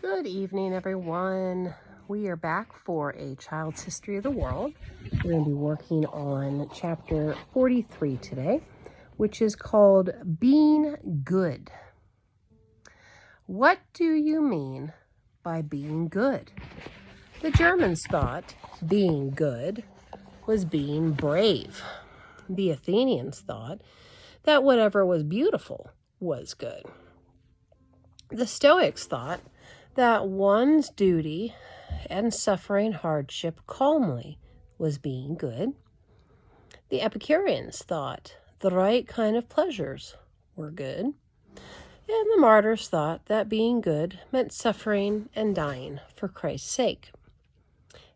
Good evening, everyone. We are back for a child's history of the world. We're going to be working on chapter 43 today, which is called Being Good. What do you mean by being good? The Germans thought being good was being brave. The Athenians thought that whatever was beautiful was good. The Stoics thought that one's duty and suffering hardship calmly was being good. The Epicureans thought the right kind of pleasures were good. And the martyrs thought that being good meant suffering and dying for Christ's sake.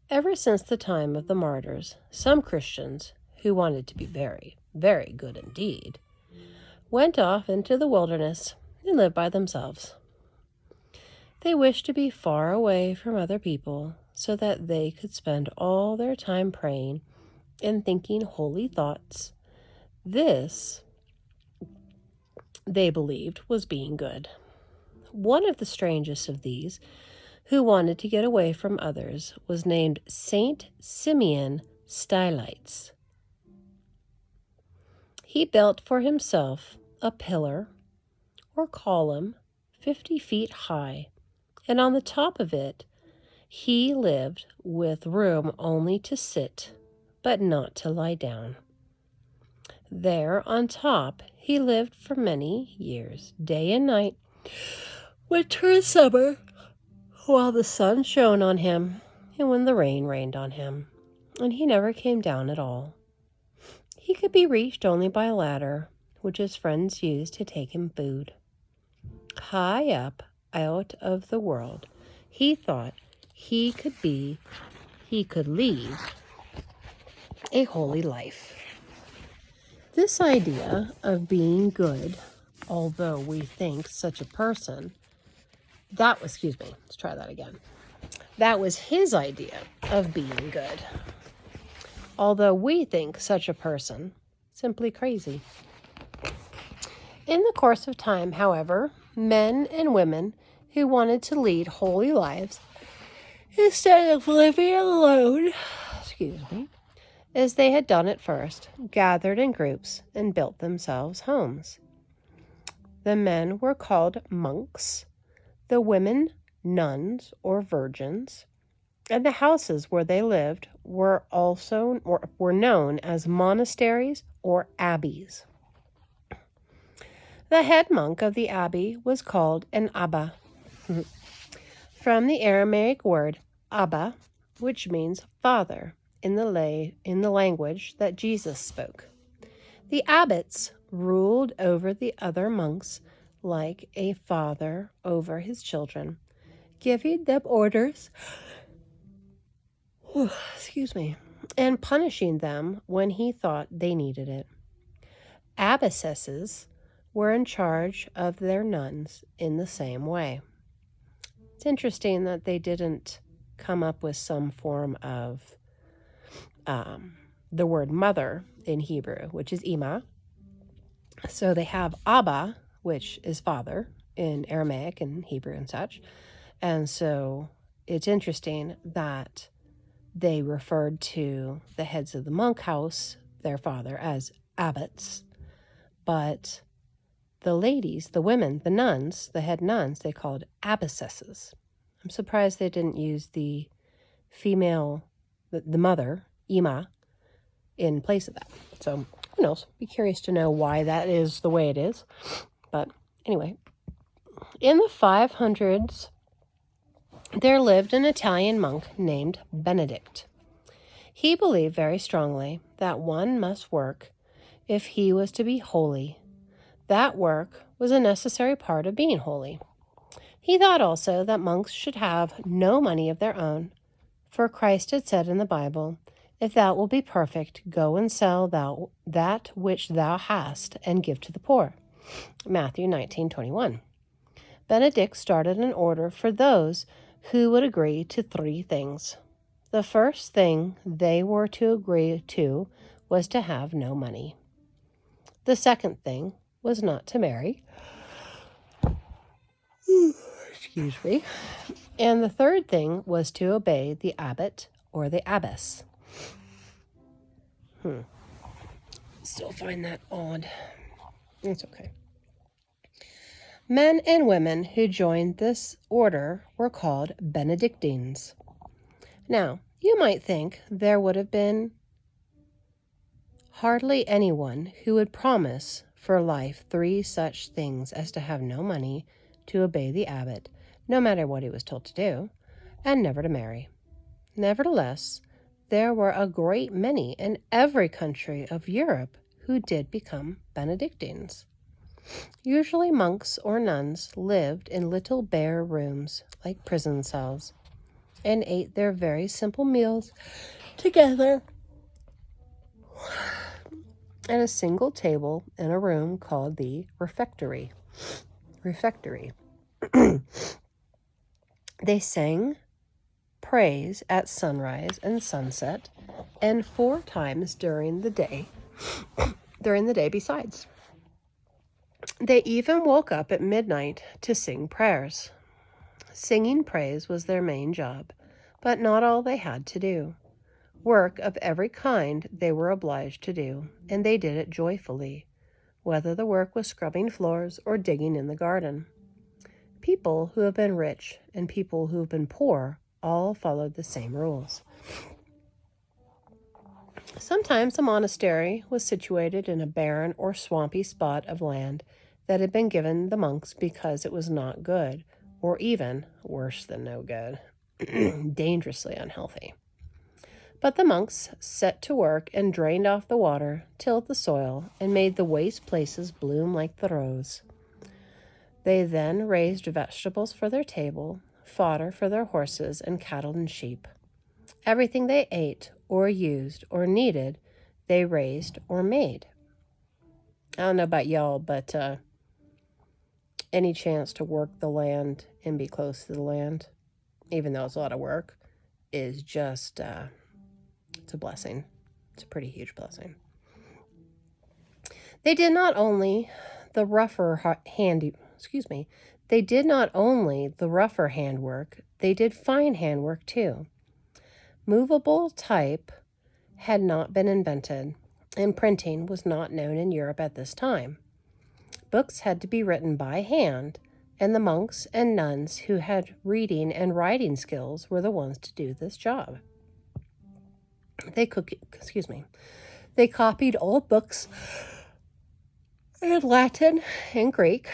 Ever since the time of the martyrs, some Christians who wanted to be very, very good indeed went off into the wilderness and lived by themselves. They wished to be far away from other people so that they could spend all their time praying and thinking holy thoughts. This, they believed, was being good. One of the strangest of these, who wanted to get away from others, was named Saint Simeon Stylites. He built for himself a pillar or column 50 feet high, and on the top of it, he lived with room only to sit, but not to lie down. There on top, he lived for many years, day and night, winter and summer, while the sun shone on him and when the rain rained on him, and he never came down at all. He could be reached only by a ladder, which his friends used to take him food. High up out of the world, he thought he could lead a holy life. This idea of being good, although we think such a person, that was his idea of being good. Although we think such a person simply crazy. In the course of time, however, men and women who wanted to lead holy lives instead of living alone, as they had done at first, gathered in groups and built themselves homes. The men were called monks, the women nuns or virgins, and the houses where they lived were known as monasteries or abbeys. The head monk of the abbey was called an abba, from the Aramaic word Abba, which means father in the language that Jesus spoke. The abbots ruled over the other monks like a father over his children, giving them orders, and punishing them when he thought they needed it. Abbesses were in charge of their nuns in the same way. It's interesting that they didn't come up with some form of the word mother in Hebrew, which is ima. So they have Abba, which is father in Aramaic and Hebrew and such. And so it's interesting that they referred to the heads of the monk house, their father, as abbots. But the ladies, the women, the nuns, the head nuns, they called abbesses. I'm surprised they didn't use the female, the mother, Ima, in place of that. So, who knows? Be curious to know why that is the way it is. But anyway, in the 500s, there lived an Italian monk named Benedict. He believed very strongly that one must work if he was to be holy. That work was a necessary part of being holy. He thought also that monks should have no money of their own, for Christ had said in the Bible, "If thou wilt be perfect, go and sell that which thou hast and give to the poor." Matthew 19:21. Benedict started an order for those who would agree to 3 things. The first thing they were to agree to was to have no money. The second thing was not to marry. Excuse me. And the third thing was to obey the abbot or the abbess. Still find that odd. It's okay. Men and women who joined this order were called Benedictines. Now, you might think there would have been hardly anyone who would promise for life 3 such things as to have no money, to obey the abbot, no matter what he was told to do, and never to marry. Nevertheless, there were a great many in every country of Europe who did become Benedictines. Usually monks or nuns lived in little bare rooms like prison cells and ate their very simple meals together at a single table in a room called the refectory. They sang praise at sunrise and sunset, and 4 times during the day besides. They even woke up at midnight to sing prayers. Singing praise was their main job, but not all they had to do. Work of every kind they were obliged to do, and they did it joyfully, whether the work was scrubbing floors or digging in the garden. People who have been rich and people who have been poor all followed the same rules. Sometimes a monastery was situated in a barren or swampy spot of land that had been given the monks because it was not good, or even, worse than no good, dangerously unhealthy. But the monks set to work and drained off the water, tilled the soil, and made the waste places bloom like the rose. They then raised vegetables for their table, fodder for their horses and cattle and sheep. Everything they ate or used or needed, they raised or made. I don't know about y'all, but any chance to work the land and be close to the land, even though it's a lot of work, is just, it's a blessing. It's a pretty huge blessing. They did not only the rougher handwork, they did fine handwork too. Movable type had not been invented, and printing was not known in Europe at this time. Books had to be written by hand, and the monks and nuns who had reading and writing skills were the ones to do this job. They copied old books in Latin and Greek.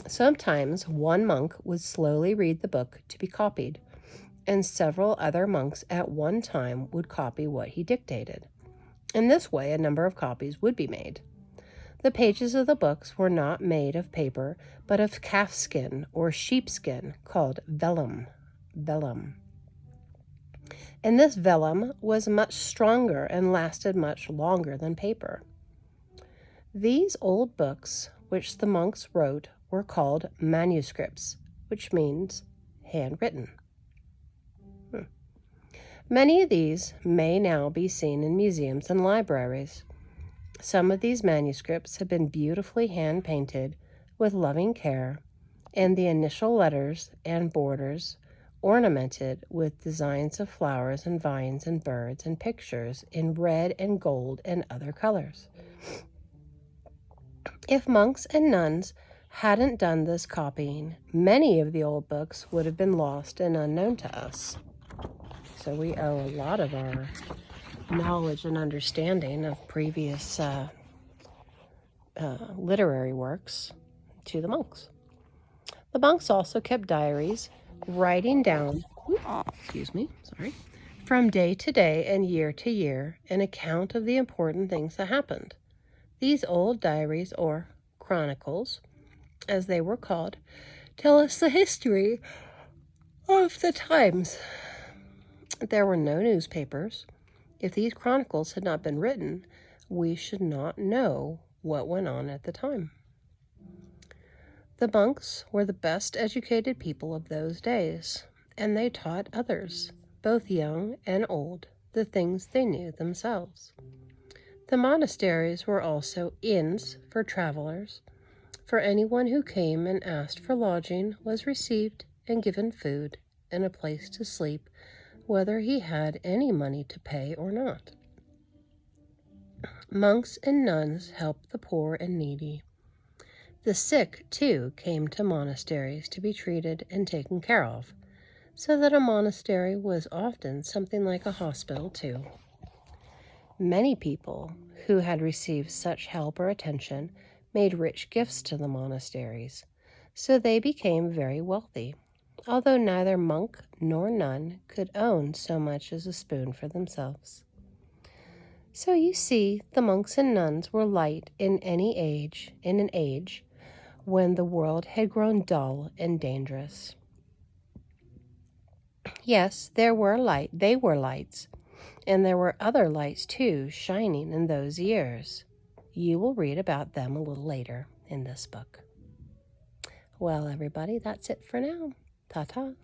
Sometimes one monk would slowly read the book to be copied, and several other monks at one time would copy what he dictated. In this way, a number of copies would be made. The pages of the books were not made of paper, but of calfskin or sheepskin called vellum. And this vellum was much stronger and lasted much longer than paper. These old books, which the monks wrote, were called manuscripts, which means handwritten. Many of these may now be seen in museums and libraries. Some of these manuscripts have been beautifully hand-painted with loving care, and the initial letters and borders ornamented with designs of flowers and vines and birds and pictures in red and gold and other colors. If monks and nuns hadn't done this copying, many of the old books would have been lost and unknown to us. So we owe a lot of our knowledge and understanding of previous literary works to the monks. The monks also kept diaries, writing down, from day to day and year to year, an account of the important things that happened. These old diaries, or chronicles, as they were called, tell us the history of the times. There were no newspapers. If these chronicles had not been written, we should not know what went on at the time. The monks were the best educated people of those days, and they taught others, both young and old, the things they knew themselves. The monasteries were also inns for travelers, for anyone who came and asked for lodging was received and given food and a place to sleep, whether he had any money to pay or not. Monks and nuns helped the poor and needy. The sick, too, came to monasteries to be treated and taken care of, so that a monastery was often something like a hospital, too. Many people who had received such help or attention made rich gifts to the monasteries, so they became very wealthy, although neither monk nor nun could own so much as a spoon for themselves. So you see, the monks and nuns were light in an age when the world had grown dull and dangerous. Yes, they were lights, and there were other lights too shining in those years. You will read about them a little later in this book. Well, everybody, that's it for now. Ta-ta.